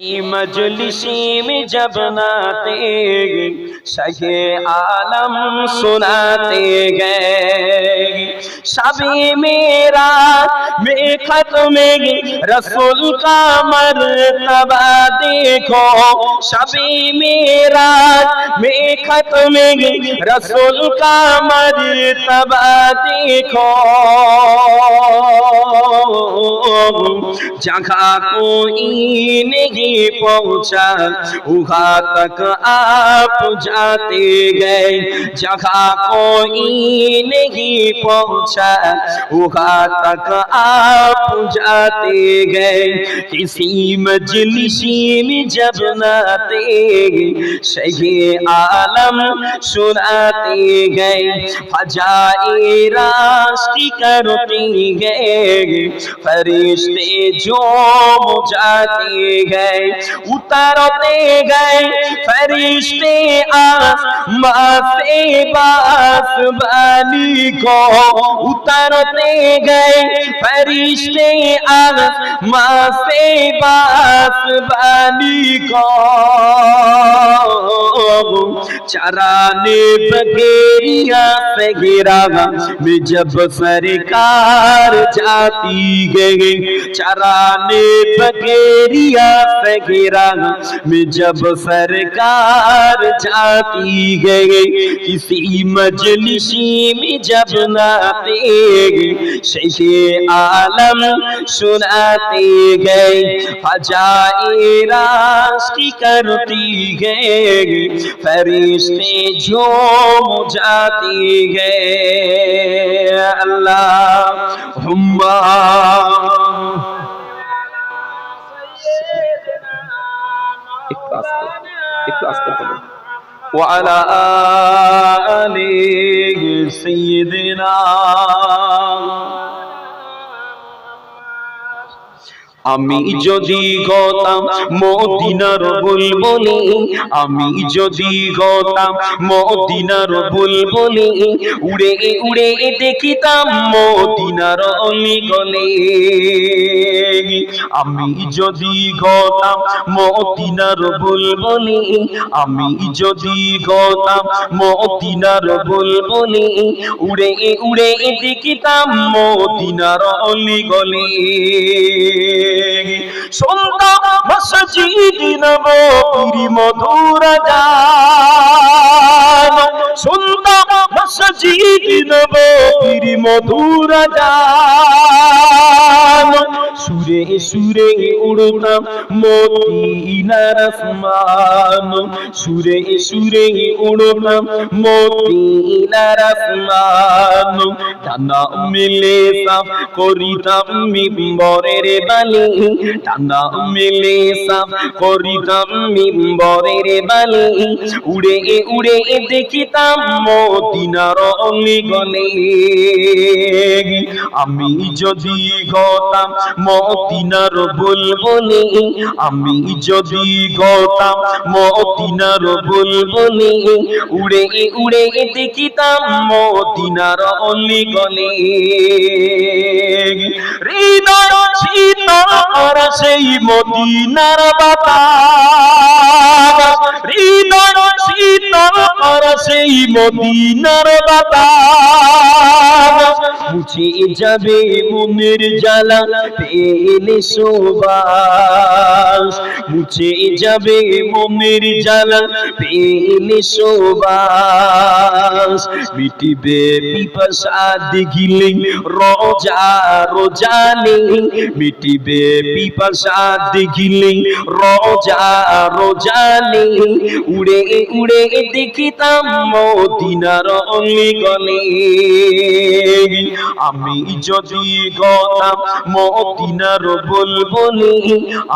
मजलिसी में जब नाते शहे आलम सुनाते गए शबे मेरा में खत्म रसूल का मर्तबा देखो शबे मेरा में खत्म रसूल का मर्तबा देखो जगह कोई नहीं पहुंचा वहां तक आप जाते गए जगह कोई नहीं पहुंचा वहां तक आप जाते गए किसी मजलिसी में जब नाते शहे आलम सुनाते गए फजाए रास्ती करते गए फरिश्ते जो जाते गए उतरते गए फरिश्ते आसमां से बासबानी को उतरते गए फरिश्ते आसमां से बासबानी को चराने बगेरिया से गिरा में जब सरकार जाती गई चराने बगेरिया से गिरा में जब सरकार जाती गई किसी मजलिसी में जब नाते शहे आलम सुनाते गए फजाए रास्ती करती गए फरिश्ते जो जाते गए अल्लाहुम्मा वाला आले सय्यिदना আমি যদি গতাম মদিনার বুলবুলি আমি যদি গতাম মদিনার বুলবুলি উড়ে উড়ে দেখিতাম মদিনার অলিগলি আমি যদি গতাম মদিনার বুলবুলি আমি যদি গতাম মদিনার বুলবুলি উড়ে উড়ে দেখিতাম মদিনার অলিগলি सुनता मस्जिद नबवी मधुर जान सुनता मस्जिद नबवी मधुर जान सुरे सुरे उड़ताम मदीनार आसमान सुरे सुरे उड़ताम मदीनार आसमान डाना मिले साफ करिताम मिंबरेर बाली টানা মিলে সাফ করিতাম মিম্বরের বালি উড়ে উড়ে দেখিতাম মদিনার অলিগলি আমি যদি গতাম মদিনার বুলবুলি আমি যদি গতাম মদিনার বুলবুলি উড়ে উড়ে দেখিতাম মদিনার অলিগলি হৃদয় শীতল আর সেই মদিনার বাতাস হৃদয় শীতল আর সেই মদিনার বাতাস মুছে যাবে মনের জ্বালা পেলে সুবাস মুছে যাবে মনের জ্বালা পেলে সুবাস মিটিবে পিপাসা দেখিলে রোজা রোজানি মিটিবে পিপাসা দেখিলে রোজা রোজানি উড়ে উড়ে দেখিতাম মদিনার অলিগলি আমি যদি গতাম মদিনার বুলবুলি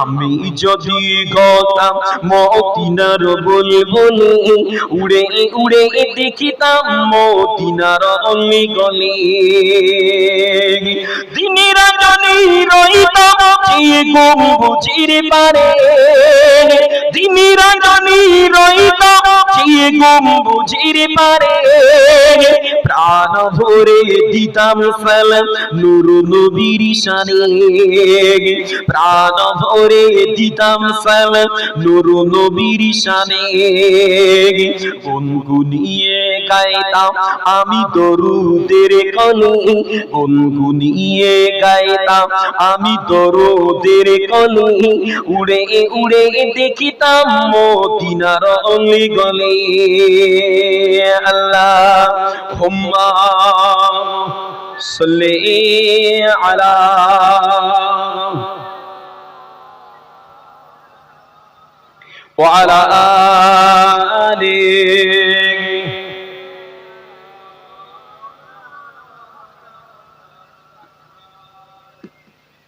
আমি যদি গতাম মদিনার বুলবুলি উড়ে উড়ে দেখিতাম মদিনার অলিগলি দিনের রজনী রইতাম যে গম্বুজের পারে দিনের রজনী রইতাম যে গম্বুজের পারে প্রাণ ভরে দিতাম সালাম নূর নবীর শানে, প্রাণ ভরে দিতাম সালাম নূর নবীর শানে, গুনগুনিয়ে গাইতাম আমি দরুদের কলি, গুনগুনিয়ে গাইতাম আমি দরুদের কলি, উড়ে উড়ে দেখিতাম মদিনার অলি গলি। আল্লাহুম্মা সাল্লি আলা ওয়া আলা আলি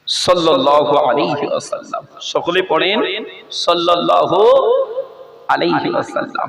সাল্লাল্লাহু আলাইহি ওয়াসাল্লাম। সকলে পড়েন সাল্লাল্লাহু আলাইহি ওয়াসাল্লাম।